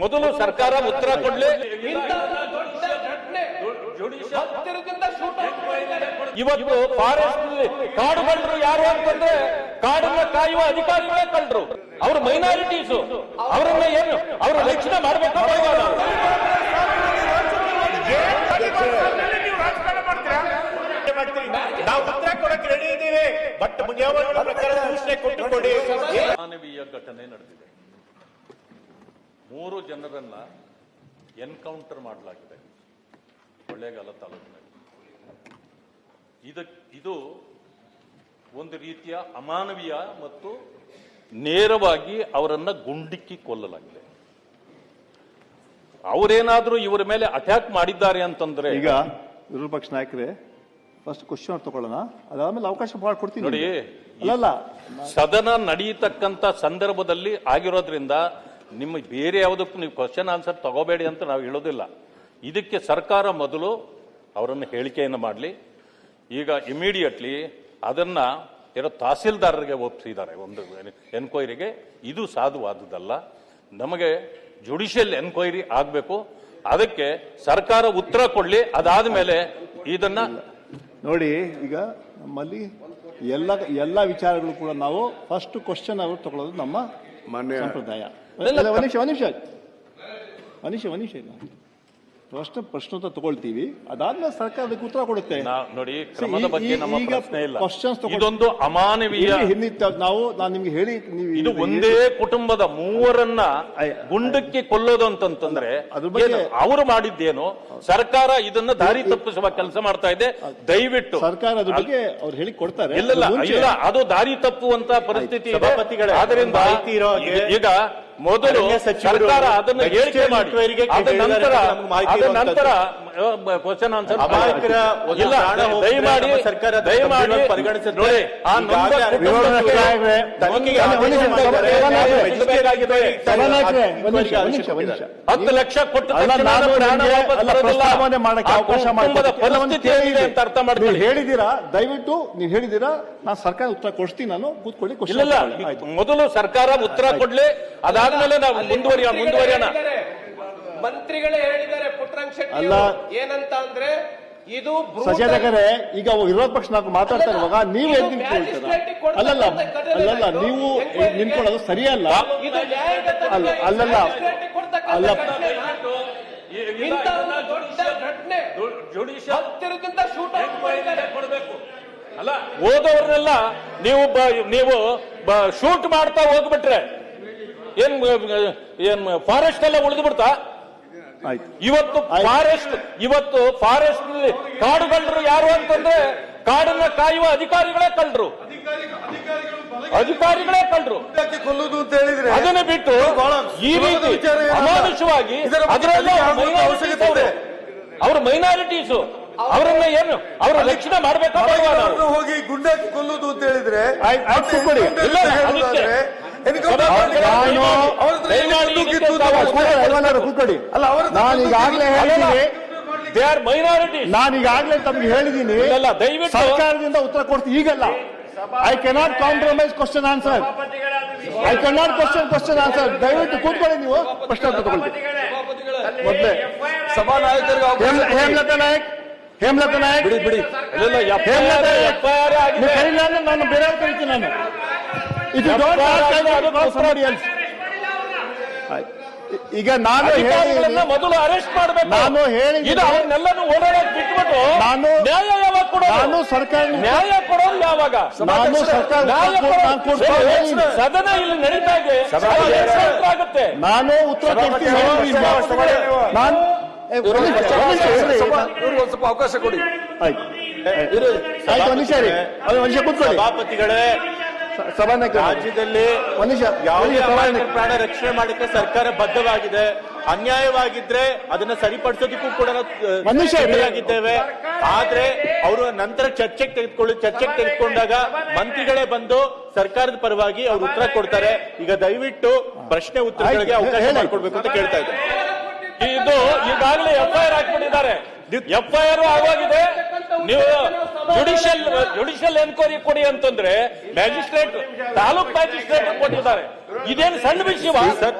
ಮೊದಲು ಸರ್ಕಾರ ಉತ್ತರ ಕೊಡ್ಲಿ. ಇವತ್ತು ಫಾರೆಸ್ಟ್ ಕಾಡುಗಳ್ಳರು ಯಾರು ಅಂತಂದ್ರೆ ಕಾಡನ್ನ ಕಾಯುವ ಅಧಿಕಾರಿಗಳೇ ಕಳ್ಳರು. ಅವರು ಮೈನಾರಿಟೀಸ್, ಅವರನ್ನ ಏನು ಅವರು ರಕ್ಷಣೆ ಮಾಡಬೇಕು. ನಾವು ಉತ್ತರ ಕೊಡಕ್ಕೆ ರೆಡಿ ಇದ್ದೀವಿ, ಬಟ್ ನಿಯಮಗಳ ಪ್ರಕಾರ ಸೂಚನೆ ಕೊಟ್ಟುಕೊಡಿ. ಮಾನವೀಯ ಘಟನೆ ನಡೆದಿದೆ. 3 ಜನರನ್ನ ಎನ್ಕೌಂಟರ್ ಮಾಡಲಾಗಿದೆ ಕೊಳ್ಳೇಗಾಲ ತಾಲೂಕಿನಲ್ಲಿ. ಇದು ಒಂದು ರೀತಿಯ ಅಮಾನವೀಯ ಮತ್ತು ನೇರವಾಗಿ ಅವರನ್ನ ಗುಂಡಿಕ್ಕಿ ಕೊಲ್ಲಲಾಗಿದೆ. ಅವರೇನಾದ್ರೂ ಇವರ ಮೇಲೆ ಅಟ್ಯಾಕ್ ಮಾಡಿದ್ದಾರೆ ಅಂತಂದ್ರೆ, ಈಗ ವಿರೋಧ ಪಕ್ಷ ನಾಯಕರೇ ಫಸ್ಟ್ ಕ್ವಶನ್ ತಗೊಳ್ಳೋಣ, ಅದಾದ್ಮೇಲೆ ಅವಕಾಶ ಮಾಡಿಕೊಡ್ತೀನಿ. ನೋಡಿ, ಅಲ್ಲಲ್ಲ ಸದನ ನಡೆಯತಕ್ಕಂತ ಸಂದರ್ಭದಲ್ಲಿ ಆಗಿರೋದ್ರಿಂದ ನಿಮ್ಮ ಬೇರೆ ಯಾವುದಕ್ಕೂ ನೀವು ಕ್ವಶನ್ ಆನ್ಸರ್ ತಗೋಬೇಡಿ ಅಂತ ನಾವು ಹೇಳೋದಿಲ್ಲ. ಇದಕ್ಕೆ ಸರ್ಕಾರ ಮೊದಲು ಅವರನ್ನು ಹೇಳಿಕೆಯನ್ನು ಮಾಡಲಿ. ಈಗ ಇಮಿಡಿಯೇಟ್ಲಿ ಅದನ್ನ ತಹಸೀಲ್ದಾರರಿಗೆ ಒಪ್ಪಿಸಿದ್ದಾರೆ ಒಂದು ಎನ್ಕ್ವೈರಿಗೆ. ಇದು ಸಾಧುವಾದದ್ದಲ್ಲ. ನಮಗೆ ಜುಡಿಷಿಯಲ್ ಎನ್ಕ್ವೈರಿ ಆಗಬೇಕು. ಅದಕ್ಕೆ ಸರ್ಕಾರ ಉತ್ತರ ಕೊಡ್ಲಿ. ಅದಾದ್ಮೇಲೆ ಇದನ್ನ ನೋಡಿ, ಈಗ ನಮ್ಮಲ್ಲಿ ಎಲ್ಲ ವಿಚಾರಗಳು ಕೂಡ ನಾವು ಫಸ್ಟ್ ಕ್ವಶನ್ ಅವರು ತಗೊಳ್ಳೋದು ನಮ್ಮ ಸಂಪ್ರದಾಯ. ಒಂದ್ ನಿಮಿಷ ಫಸ್ಟ್ ಪ್ರಶ್ನೋತ್ತರ ತಗೊಳ್ತೀವಿ, ಅದಾದ್ಮೇಲೆ ಸರ್ಕಾರ ಅದಕ್ಕೆ ಉತ್ತರ ಕೊಡುತ್ತೆ. ನೋಡಿ, ಕ್ರಮದ ಬಗ್ಗೆ ನಮ್ಮ ಪ್ರಶ್ನೆ ಇಲ್ಲ. ಕ್ವಶನ್ಸ್ ಇದೊಂದು ಅಮಾನವೀಯ. ನಾನು ನಿಮ್ಗೆ ಹೇಳಿ, ಇದು ಒಂದೇ ಕುಟುಂಬದ 3ರನ್ನ ಗುಂಡಕ್ಕೆ ಕೊಲ್ಲೋದು ಅಂತಂದ್ರೆ ಅವರು ಮಾಡಿದ್ದೇನು? ಸರ್ಕಾರ ಇದನ್ನ ದಾರಿ ತಪ್ಪಿಸುವ ಕೆಲಸ ಮಾಡ್ತಾ ಇದೆ. ದಯವಿಟ್ಟು ಸರ್ಕಾರ ಅದ್ರ ಬಗ್ಗೆ ಅವ್ರು ಹೇಳಿ ಕೊಡ್ತಾರೆ. ಇಲ್ಲ, ಅದು ದಾರಿ ತಪ್ಪುವಂತ ಪರಿಸ್ಥಿತಿ ಇದೆ. ಆದ್ರಿಂದ ಈಗ ಮೊದಲು ಸರ್ಕಾರ ಅದನ್ನು ಹೇಳಿಕೆ ಮಾಡಿ, ಅದ ನಂತರ ಕ್ವಶನ್ ಆನ್ಸರ್ ದಯಮಾಡಿ ಪರಿಗಣಿಸಿದ್ರೆ ಆ 10 ಲಕ್ಷ ಕೊಟ್ಟು ಅರ್ಥ ಮಾಡಿ ಹೇಳಿದೀರಾ. ದಯವಿಟ್ಟು ನೀವು ಹೇಳಿದೀರಾ, ನಾನು ಸರ್ಕಾರ ಉತ್ತರ ಕೊಡ್ತೀನಿ. ನಾನು ಕೂತ್ಕೊಳ್ಳಿ. ಇಲ್ಲ, ಮೊದಲು ಸರ್ಕಾರ ಉತ್ತರ ಕೊಡ್ಲಿ, ಅದಾದ್ಮೇಲೆ ನಾವು ಮುಂದುವರಿಯೋಣ. ಮಂತ್ರಿಗಳೇ ಹೇಳಿದ್ದಾರೆ ಪುಟ್ಟರಂಗ ಶೆಟ್ಟಿ ಏನಂತ ಅಂದ್ರೆ, ಇದು ಸಚೇತಕರೇ, ಈಗ ವಿರೋಧ ಪಕ್ಷ ನಾವು ಮಾತಾಡ್ತಾ ಇರುವಾಗ ನೀವು ಎದ್ದು ನಿಂತ್ಕೊಳ್ತೀರಾ? ಅಲ್ಲಲ್ಲ, ನೀವು ನಿಂತ್ಕೊಳ್ಳೋದು ಸರಿಯಲ್ಲ. ಅಲ್ಲಲ್ಲ, ಅಲ್ಲ, ಹೋದವ್ರನ್ನೆಲ್ಲ ನೀವು ಶೂಟ್ ಮಾಡ್ತಾ ಹೋಗ್ಬಿಟ್ರೆ ಏನ್ ಫಾರೆಸ್ಟ್ ಎಲ್ಲ ಉಳಿದು ಬಿಡ್ತಾ? ಇವತ್ತು ಫಾರೆಸ್ಟ್ ಕಾಡುಗಳ್ಳರು ಯಾರು ಅಂತಂದ್ರೆ ಕಾಡನ್ನ ಕಾಯುವ ಅಧಿಕಾರಿಗಳೇ ಕಳ್ಳರು. ಕೊಲ್ಲುದು ಅಂತ ಹೇಳಿದ್ರೆ ಅದನ್ನ ಬಿಟ್ಟು ಈ ರೀತಿ ಅಮಾನುಷವಾಗಿ ಅವರು ಮೈನಾರಿಟೀಸ್, ಅವರನ್ನ ಏನು ಅವರು ರಕ್ಷಣೆ ಮಾಡಬೇಕು. ಹೋಗಿ ಗುಂಡಾಕಿ ಕೊಲ್ಲುದು ಅಂತ ಹೇಳಿದ್ರೆ ನಾನೀಗಾಗಲೇ ತಮ್ಗೆ ಹೇಳಿದ್ದೀನಿ, ಸರ್ಕಾರದಿಂದ ಉತ್ತರ ಕೊಡ್ತೀನಿ. ಈಗಲ್ಲ, I cannot compromise question answer. ದಯವಿಟ್ಟು ಕೂತ್ಕೊಳ್ಳಿ. ನೀವು ಪ್ರಶ್ನೆ ತಗೊಳ್ಳಿ. ಮೊದಲೇ ಹೇಮಲತಾ ನಾಯಕ್ ಬಿಡಿ. ನಾನು ಬೇರೆ ಕರಿತೀನಿ. ನಾನು ಈಗ ನಾನು ಮೊದಲು ಅರೆಸ್ಟ್ ಮಾಡಬೇಕು. ನಾನು ಹೇಳಿದ್ದು ಅವನ್ನೆಲ್ಲನೂ ಓಡಾಡೋಕೆ ಬಿಟ್ಬಿಟ್ಟು ನ್ಯಾಯ ಯಾವಾಗ ಕೊಡೋದು? ನಾನು ಸರ್ಕಾರ ನ್ಯಾಯ ಕೊಡೋದು ಯಾವಾಗ? ನಾನು ಸರ್ಕಾರ ಸದನ ಇಲ್ಲಿ ನಡೀತಾ ಇದೆ, ಆಗುತ್ತೆ. ನಾನು ಉತ್ತರ ಕೊಡ್ತೀನಿ. ನಾನು ಸ್ವಲ್ಪ ಅವಕಾಶ ಕೊಡಿ. ಆಯ್ತು, ಒಂದ್ ನಿಮಿಷ ಕೂತ್ಕೊಳ್ಳಿ. ಸಭಾಪತಿಗಳೇ, ರಾಜ್ಯದಲ್ಲಿ ಯಾವುದೇ ಪ್ರಾಣ ರಕ್ಷಣೆ ಮಾಡಲಿಕ್ಕೆ ಸರ್ಕಾರ ಬದ್ಧವಾಗಿದೆ. ಅನ್ಯಾಯವಾಗಿದ್ರೆ ಅದನ್ನ ಸರಿಪಡಿಸೋದಕ್ಕೂ ಕೂಡ ಬದ್ಧವಾಗಿದ್ದೇವೆ. ಆದ್ರೆ ಅವರು ನಂತರ ಚರ್ಚೆಗೆ ತೆಗೆದುಕೊಂಡಾಗ ಮಂತ್ರಿಗಳೇ ಬಂದು ಸರ್ಕಾರದ ಪರವಾಗಿ ಅವರು ಉತ್ತರ ಕೊಡ್ತಾರೆ. ಈಗ ದಯವಿಟ್ಟು ಪ್ರಶ್ನೆ ಉತ್ತರಗಳಿಗೆ ಅವಕಾಶ ಮಾಡಿಕೊಡ್ಬೇಕು ಅಂತ ಕೇಳ್ತಾ ಇದ್ದಾರೆ. ಇದು ಈಗಾಗಲೇ FIR ಹಾಕ್ಬಿಟ್ಟಿದ್ದಾರೆ. FIR ಆಗೋಗಿದೆ. ನೀವು ಜುಡಿಷಿಯಲ್ ಎನ್ಕ್ವೈರಿ ಕೊಡಿ ಅಂತಂದ್ರೆ ಮ್ಯಾಜಿಸ್ಟ್ರೇಟ್ ತಾಲೂಕ್ ಮ್ಯಾಜಿಸ್ಟ್ರೇಟ್ ಕೊಟ್ಟಿದ್ದಾರೆ. ಇದೇನು ಸಣ್ಣ ವಿಷಯವಾ?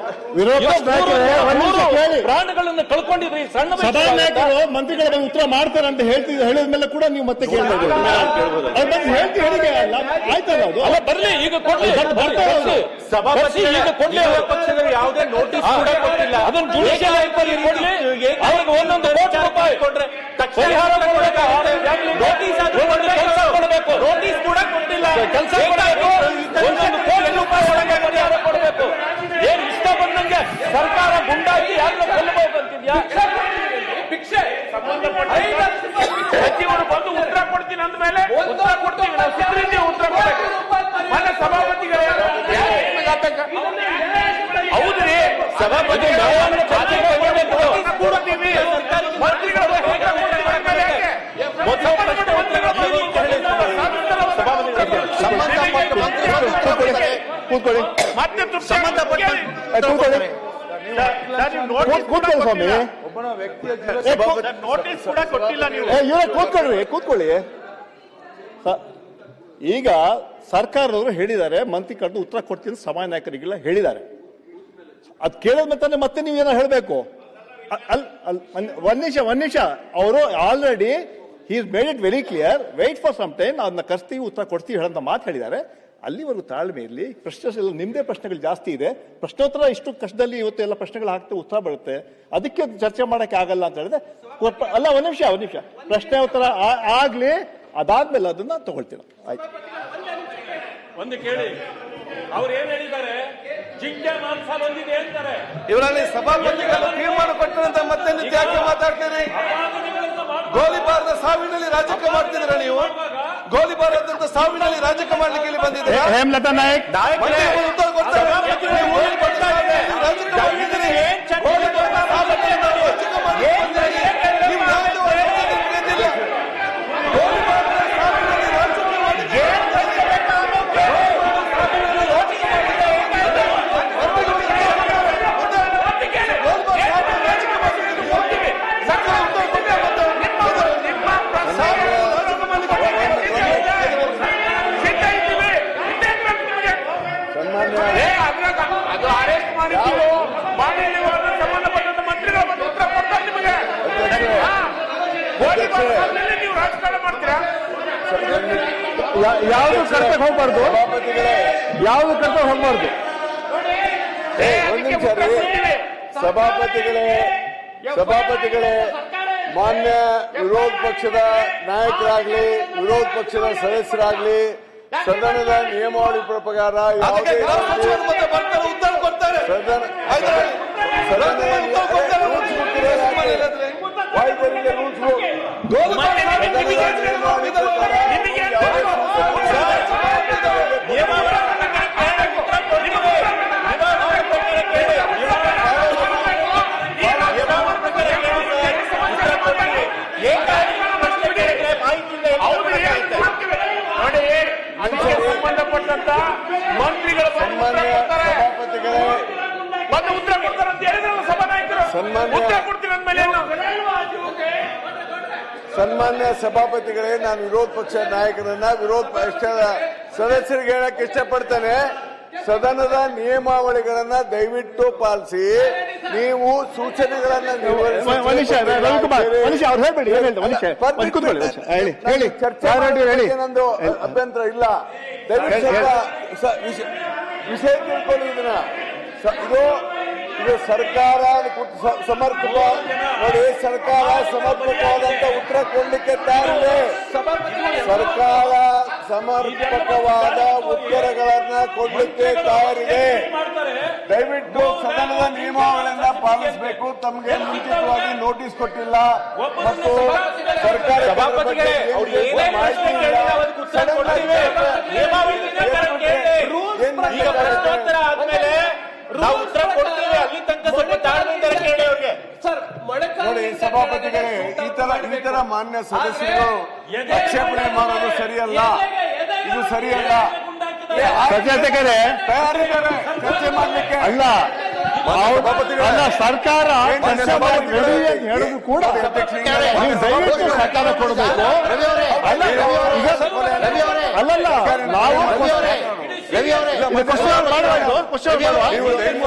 ವಿರೋಧ ಪಕ್ಷ ನಾಯಕರೇ, ಒಂದು ನಿಮಿಷ ಕೇಳಿ. ಪ್ರಾಣಗಳನ್ನು ಕಳ್ಕೊಂಡಿದ್ರಿ, ಸಣ್ಣ ಸಭಾನಾಯಕರು ಮಂತ್ರಿಗಳ ಬಗ್ಗೆ ಉತ್ತರ ಮಾಡ್ತಾರೆ ಅಂತ ಹೇಳಿದ ಮೇಲೆ ಕೂಡ ನೀವು ಮತ್ತೆ ಕೇಳಬಹುದು. ಆಯ್ತಲ್ಲ ಅದು ಅಲ್ಲ, ಬರ್ಲಿ ಈಗ ಕೊಡ್ಲಿ, ಸಭಾಪತಿ ಈಗ ಕೊಡ್ಲಿ. ಪಕ್ಷಗಳು ಯಾವುದೇ ನೋಟಿಸ್ ಕೂಡ ಕೊಟ್ಟಿಲ್ಲ. ಅದನ್ನ ಜುಡಿಷಿಯಲ್ ಎನ್ಕ್ವೈರಿ ಕೊಡ್ಲಿ, ಅವ್ರಿಗೆ 1 ಕೋಟಿ ರೂಪಾಯಿ ಕೊಡ್ರೆ ಪರಿಹಾರ ಕೊಡಬೇಕು, ನೋಟಿಸ್ ಕೆಲಸ ಕೊಡಬೇಕು, ನೋಟಿಸ್ ಕೂಡ ಕೊಟ್ಟಿಲ್ಲ, ಕೆಲಸ ಕೊಡಬೇಕು, 1 ಕೋಟಿ ರೂಪಾಯಿ ಒಳಗೆ ಪರಿಹಾರ ಕೊಡಬೇಕು. ಏನ್ ಇಷ್ಟ ಬಂದಂಗೆ ಸರ್ಕಾರ ಗುಂಡಾಗಿ ಯಾರನ್ನ ಕೊಲ್ಲಬಹುದು ಅಂತಿದ್ಯಾ? ಭಿಕ್ಷೆ ಸಂಬಂಧಪಟ್ಟ ಸಚಿವರು ಬಂದು ಉತ್ತರ ಕೊಡ್ತೀನಿ ಅಂದ್ಮೇಲೆ ಉತ್ತರ ಕೊಡ್ತೀವಿ. ನಾವು ಸಿದ್ಧರಿದ್ದೀವಿ ಉತ್ತರ ಕೊಡಕ್ಕೆ. ಮನೆ ಸಭಾಪತಿಗಳು ಹೌದ್ರಿ, ಸಭಾಪತಿ ಕೊಡ್ತೀವಿ. ಮಂತ್ರಿಗಳು ಕೂತ್ಕೊಳ್ಳಿ, ಮತ್ತೆ ಕೂತ್ಕೊಳ್ಳಿ ಸ್ವಾಮಿ. ನೋಟಿಸ್ ಕೂಡ ಕೊಟ್ಟಿಲ್ಲ ನೀವು. ಕೂತ್ಕೊಳ್ಳಿ. ಈಗ ಸರ್ಕಾರದವರು ಹೇಳಿದ್ದಾರೆ, ಮಂತ್ರಿ ಕರೆದು ಉತ್ತರ ಕೊಡ್ತೀನಿ ಸಭಾ ನಾಯಕರಿಗೆಲ್ಲ ಹೇಳಿದ್ದಾರೆ. ಅದ್ ಕೇಳಿದ್ಮೇಲೆ ಮತ್ತೆ ನೀವೇನೋ ಹೇಳಬೇಕು. ಒಂದ್ ನಿಮಿಷ, ಅವರು already he's made it very clear, wait for some time, ಅದನ್ನ ಕರ್ಸ್ತೀವಿ ಉತ್ತರ ಕೊಡ್ತೀವಿ ಹೇಳಂತ ಮಾತು ಹೇಳಿದ್ದಾರೆ. ಅಲ್ಲಿವರೆಗೂ ತಾಳ್ಮೆ ಇರಲಿ. ಪ್ರಶ್ನೆ ನಿಮ್ದೇ ಪ್ರಶ್ನೆಗಳು ಜಾಸ್ತಿ ಇದೆ. ಪ್ರಶ್ನೋತ್ತರ ಇಷ್ಟು ಕಷ್ಟದಲ್ಲಿ ಇವತ್ತು ಎಲ್ಲ ಪ್ರಶ್ನೆಗಳು ಹಾಕ್ತೇವೆ, ಉತ್ತರ ಬರುತ್ತೆ. ಅದಕ್ಕೆ ಚರ್ಚೆ ಮಾಡಕ್ಕೆ ಆಗಲ್ಲ ಅಂತ ಹೇಳಿದ್ರೆ ಅಲ್ಲ, ಒಂದ್ ನಿಮಿಷ ಪ್ರಶ್ನೆ ಉತ್ತರ ಆಗ್ಲಿ, ಅದಾದ್ಮೇಲೆ ಅದನ್ನ ತಗೊಳ್ತೀರ. ಆಯ್ತು, ಒಂದು ಕೇಳಿ, ಅವ್ರು ಏನ್ ಹೇಳಿದ್ದಾರೆ? ಜಿಂಕೆ ಮಾಂಸ ಬಂದಿದೆ ಅಂತಾರೆ. ಇವರಲ್ಲಿ ಸಭಾಪತಿಗಳು ತೀರ್ಮಾನ ಕೊಟ್ಟರಂತ ಮತ್ತೆ ನೀವು ಯಾಕೆ ಮಾತಾಡ್ತೀರಿ? ಗೋಲಿಬಾರದ ಸಾವಿನಲ್ಲಿ ರಾಜಕೀಯ ಮಾಡ್ತಿದ್ದೀರಾ ನೀವು? ಗೋಲಿಬಾರದಂತ ಸಾವಿನಲ್ಲಿ ರಾಜಕೀಯ ಮಾಡ್ಲಿಕ್ಕೆ ಇಲ್ಲಿ ಬಂದಿದ್ದೀರಾ? ಹೇಮಲತಾ ನಾಯಕ್ ಉತ್ತರ ಕೊಡ್ತಾರೆ. ಅದು ಅರೆಸ್ಟ್ ಮಾಡಿದ್ದೀವಿ. ಸಂಬಂಧಪಟ್ಟಂತ ಮಂತ್ರಿಗಳು ಬಂದು ಉತ್ತರ ಕೊಡ್ತಾರೆ ನಿಮಗೆ. ನೀವು ರಾಜಕಾರಣ ಮಾಡ್ತೀರಾ? ಯಾವುದು ಕರ್ತಕ್ಕೆ ಹೋಗ್ಬಾರ್ದು, ಯಾವುದು ಕರ್ತಕ್ಕೆ ಹೋಗ್ಬಾರ್ದು. ಸಭಾಪತಿಗಳೇ, ಮಾನ್ಯ ವಿರೋಧ ಪಕ್ಷದ ನಾಯಕರಾಗ್ಲಿ, ವಿರೋಧ ಪಕ್ಷದ ಸದಸ್ಯರಾಗ್ಲಿ, ಸದನದ ನಿಯಮಾವಳಿ ಪ್ರಕಾರ ಯಾವುದೇ ಉತ್ತರ ಕೊಡ್ತಾರೆ. ಸಂಬಂಧಪಟ್ಟಂತ ಮಂತ್ರಿಗಳು ಸಭಾಪತಿಗಳೇ, ಬಂದು ಉತ್ತರ ಕೊಡ್ತಾರೆ ಅಂತ ಹೇಳಿದ್ರಲ್ಲ ಸಭಾನಾಯಕರು. ಉತ್ತರ ಕೊಡ್ತೀವಿ ಅಂದ್ಮೇಲೆ ಸನ್ಮಾನ್ಯ ಸಭಾಪತಿಗಳೇ, ನಾನು ವಿರೋಧ ಪಕ್ಷ ನಾಯಕರನ್ನ, ವಿರೋಧ ಪಕ್ಷದ ಸದಸ್ಯರಿಗೆ ಹೇಳಕ್ ಇಷ್ಟಪಡ್ತೇನೆ. ಸದನದ ನಿಯಮಾವಳಿಗಳನ್ನ ದಯವಿಟ್ಟು ಪಾಲಿಸಿ. ನೀವು ಸೂಚನೆಗಳನ್ನ ನಂದು ಅಭ್ಯಂತರ ಇಲ್ಲ. ದಯವಿಟ್ಟು ವಿಷಯ ತಿಳ್ಕೊಳ್ಳಿ. ಇದನ್ನ ಇದು ಸರ್ಕಾರ ಸಮರ್ಪಕ ನೋಡಿ, ಸರ್ಕಾರ ಸಮರ್ಪಕವಾದಂತ ಉತ್ತರ ಕೊಡ್ಲಿಕ್ಕೆ ತಯಾರಿದೆ. ಸರ್ಕಾರ ಸಮರ್ಪಕವಾದ ಉತ್ತರಗಳನ್ನ ಕೊಡ್ಲಿಕ್ಕೆ ತಯಾರಿದೆ. ದಯವಿಟ್ಟು ಸದನದ ನಿಯಮಾವಳಿಯನ್ನ ಪಾಲಿಸಬೇಕು. ತಮಗೆ ಮುಂಚಿತವಾಗಿ ನೋಟಿಸ್ ಕೊಟ್ಟಿಲ್ಲ ಮತ್ತು ಸರ್ಕಾರ ಮಾಹಿತಿ ಇಲ್ಲ. ನಾವು ಉತ್ತರ ಕೊಡ್ತೀವಿ, ಅಲ್ಲಿ ತನಕ ಸ್ವಲ್ಪ ತಾಳ್ಮೆಯಿಂದ ಕೇಳಿ ಅವ್ರಿಗೆ. ನೋಡಿ ಸಭಾಪತಿಗಳೇ, ಈ ತರ ಮಾನ್ಯ ಸದಸ್ಯರು ಆಕ್ಷೇಪಣೆ ಮಾಡೋದು ಸರಿಯಲ್ಲ, ಇದು ಸರಿಯಲ್ಲ. ಸದಸ್ಯರೇ ತಯಾರಿದ್ದಾರೆ ಚರ್ಚೆ ಮಾಡ್ಲಿಕ್ಕೆ. ಅಲ್ಲ, ಅಲ್ಲ, ಸರ್ಕಾರ ಚರ್ಚೆ ಮಾಡಕ್ಕೆ ರೆಡಿ ಅಂತ ಹೇಳಿದ್ರು ಕೂಡ ನೀವು ದಯವಿಟ್ಟು ಸರ್ಕಾರ ಕೊಡಬೇಕು. ಅಲ್ಲಲ್ಲ, ನಾವು ಕ್ವಶನ್ ಮಾಡುವ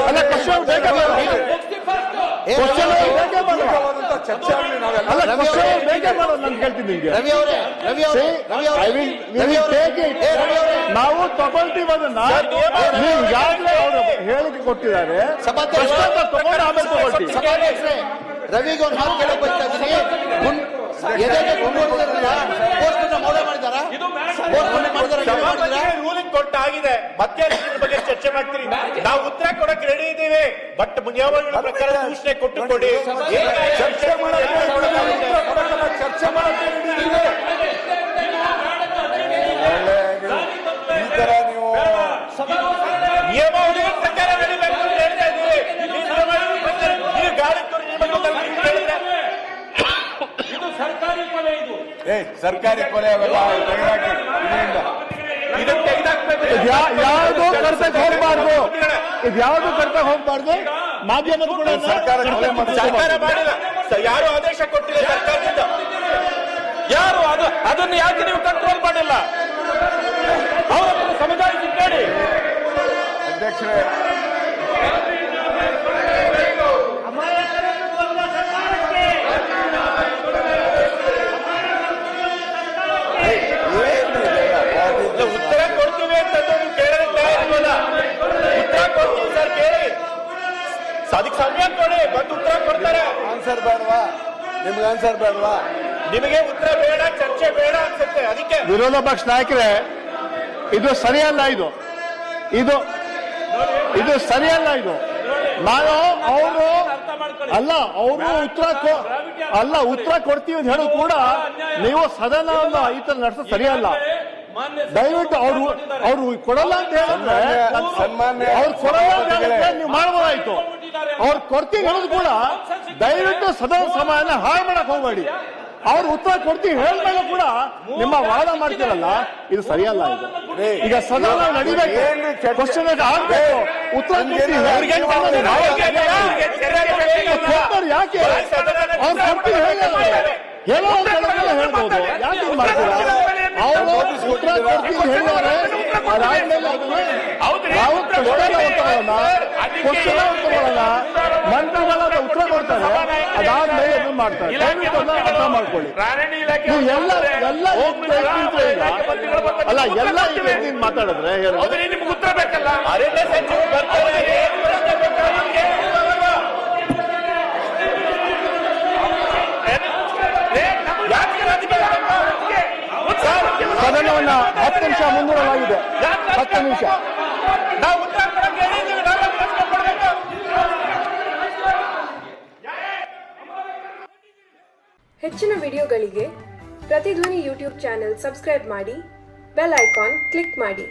ಅಲ್ಲ, ಕ್ವಶನ್ ಬೇಕೇ ಮಾಡುವ ಚರ್ಚೆ ಆಗಲಿ. ನಾವೆಲ್ಲ ಅಲ್ಲ, ಕ್ವಶನ್ ಬೇಕೇ ಮಾಡೋದು ನಾನು ಕೇಳ್ತೀನಿ ನಿಮ್ಗೆ. ನಾವು ತಗೊಳ್ತೀವಿ ಅದನ್ನ. ನೀವು ಈಗಾಗಲೇ ಅವರು ಹೇಳಿಕೆ ಕೊಟ್ಟಿದ್ದಾರೆ, ತಗೊಂಡು ಆಮೇಲೆ ತಗೊಳ್ತೀವಿ. ರವಿಗೆ ಒಂದು ಮಾತು ಕೇಳಕ್ ಬರ್ತಾ ಇದ್ದೀನಿ. ರೂಲಿಂಗ್ ಕೊಟ್ಟಾಗಿದೆ, ಮತ್ತೆ ಇದ್ರ ಬಗ್ಗೆ ಚರ್ಚೆ ಮಾಡ್ತೀರಿ. ನಾವು ಉತ್ತರ ಕೊಡಕ್ಕೆ ರೆಡಿ ಇದ್ದೀವಿ, ಬಟ್ ನಿಯಮಗಳ ಪ್ರಕಾರ ಸೂಚನೆ ಕೊಟ್ಟು ಕೊಡಿ. ಚರ್ಚೆ ಮಾಡಕ್ಕೆ ಈ ತರ ನೀವು ನಿಯಮಾವಳಿ ಪ್ರಕಾರ ನಡೀಬೇಕು ಅಂತ ಹೇಳ್ತಾ ಇದ್ದೀವಿ. ನೀವು ಗಾಳಿ ಹೇಳಿದ್ರೆ ಇದು ಸರ್ಕಾರಿ ಕೊಲೆ. ಇದು ಸರ್ಕಾರಿ ಕೊಲೆ ಅವೆಲ್ಲ ಇದಕ್ಕೆ ತೆಗೆದಾಕ್ಬೇಕು. ಯಾವುದು ಕರ್ತಕ್ಕೆ ಹೋಗ್ಬಾರ್ದು, ಇದ್ಯಾವುದು ಕರ್ತಕ್ಕೆ ಹೋಗ್ಬಾರ್ದು. ಮಾಧ್ಯಮದ ಕೂಡ ಸರ್ಕಾರ ಮಾಡಿಲ್ಲ, ಯಾರು ಆದೇಶ ಕೊಟ್ಟಿಲ್ಲ ಸರ್ಕಾರದಿಂದ. ಯಾರು ಅದನ್ನು ಯಾಕೆ ನೀವು ಕಂಟ್ರೋಲ್ ಮಾಡಿಲ್ಲ? ಅವರನ್ನು ಸಮುದಾಯಕ್ಕೆ ಕೇಳಿ. ಅಧ್ಯಕ್ಷರೇ, ಉತ್ತರ ಕೊಡ್ತೀವಿ ಅಂತ ನೀವು ಕೇಳಿದ್ರೆ ಇರ್ಬೋದ? ಉತ್ತರ ಕೊಡ್ತೀವಿ ಸರ್, ಕೇಳಿ, ಅದಕ್ಕೆ ಸಮಯ ಕೊಡಿ, ಬಂದು ಉತ್ತರ ಕೊಡ್ತಾರೆ. ಆನ್ಸರ್ ಬೇಡವಾ ನಿಮ್ಗೆ? ಆನ್ಸರ್ ಬೇಡವಾ? ನಿಮಗೆ ಉತ್ತರ ಬೇಡ, ಚರ್ಚೆ ಬೇಡ ಅನ್ಸುತ್ತೆ, ಅದಕ್ಕೆ. ವಿರೋಧ ಪಕ್ಷ ನಾಯಕರೇ, ಇದು ಸರಿಯಲ್ಲ. ಇದು ಸರಿಯಲ್ಲ. ನಾನು ಅವರು ಉತ್ತರ ಕೊಡ್ತೀವಿ ಅಂತ ಹೇಳೋದು ಕೂಡ ನೀವು ಸದನವನ್ನು ಈ ತರ ನಡೆಸೋದು ಸರಿಯಲ್ಲ. ದಯವಿಟ್ಟು ಅವ್ರು ಕೊಡಲ್ಲ ಅಂತ ಹೇಳಿದ್ರೆ, ಅವ್ರು ಕೊಡಲ್ಲ ಅಂತ ಹೇಳಿದ್ರೆ ನೀವು ಮಾಡಬಹುದಾಯ್ತು. ಅವ್ರು ಕೊಡ್ತೀವಿ ಹೇಳೋದು ಕೂಡ ದಯವಿಟ್ಟು ಸದನ ಸಮಯನ ಹಾಳು ಮಾಡಕ್ ಹೋಗಬೇಡಿ. ಅವ್ರು ಉತ್ತರ ಕೊಡ್ತೀವಿ ಹೇಳಿದ್ಮೇಲೆ ಕೂಡ ನಿಮ್ಮ ವಾದ ಮಾಡ್ತಿರಲ್ಲ, ಇದು ಸರಿಯಲ್ಲ. ಈಗ ಸದನ ನಡಿಬೇಕು, ಕ್ವಶನ್ ಆಗ್ಬೇಕು, ಉತ್ತರ ಯಾಕೆ ಅವ್ರು ಕೊಡ್ತೀವಿ ಹೇಳ್ಬೋದು, ಯಾಕೆ ಮಾಡ್ತೀರಾ? ಅವರು ಉತ್ತರ ಕೊಡ್ತೀವಿ ಹೇಳಿದ್ರೆ ಅದಾದ್ಮೇಲೆ ನಾವು ಕ್ವಶನ್ ತಗೊಳ್ಳೋಣ, ಮಂತ್ರಿಗಳ ಉತ್ತರ ಕೊಡ್ತಾರೆ, ಅದಾದ್ಮೇಲೆ ಇದನ್ನು ಮಾಡ್ತಾರೆ. ಅರ್ಥ ಮಾಡ್ಕೊಳ್ಳಿ. ನೀವು ಎಲ್ಲ ಈಗ ಮಾತಾಡಿದ್ರೆ ನಿಮ್ಗೆ ಉತ್ತರ ಬೇಕಲ್ಲ. ಅರಣ್ಯ ಸಚಿವರು ಬರ್ತಾರೆ. ಸದನವನ್ನ 10 ನಿಮಿಷ ಮುಂದೂಡಲಾಗಿದೆ. 10 ನಿಮಿಷ. ನಾವು ಉತ್ತರ ಕೊಡಕ್ಕೆ ಹೇಳಿದ್ದೀವಿ, ನಾವು ಪ್ರಶ್ನೆ ಕೊಡಬೇಕು. ಹೆಚ್ಚಿನ ವಿಡಿಯೋಗಳಿಗೆ ಪ್ರತಿಧ್ವನಿ ಯೂಟ್ಯೂಬ್ ಚಾನೆಲ್ ಸಬ್ಸ್ಕ್ರೈಬ್ ಮಾಡಿ, ಬೆಲ್ ಐಕಾನ್ ಕ್ಲಿಕ್ ಮಾಡಿ.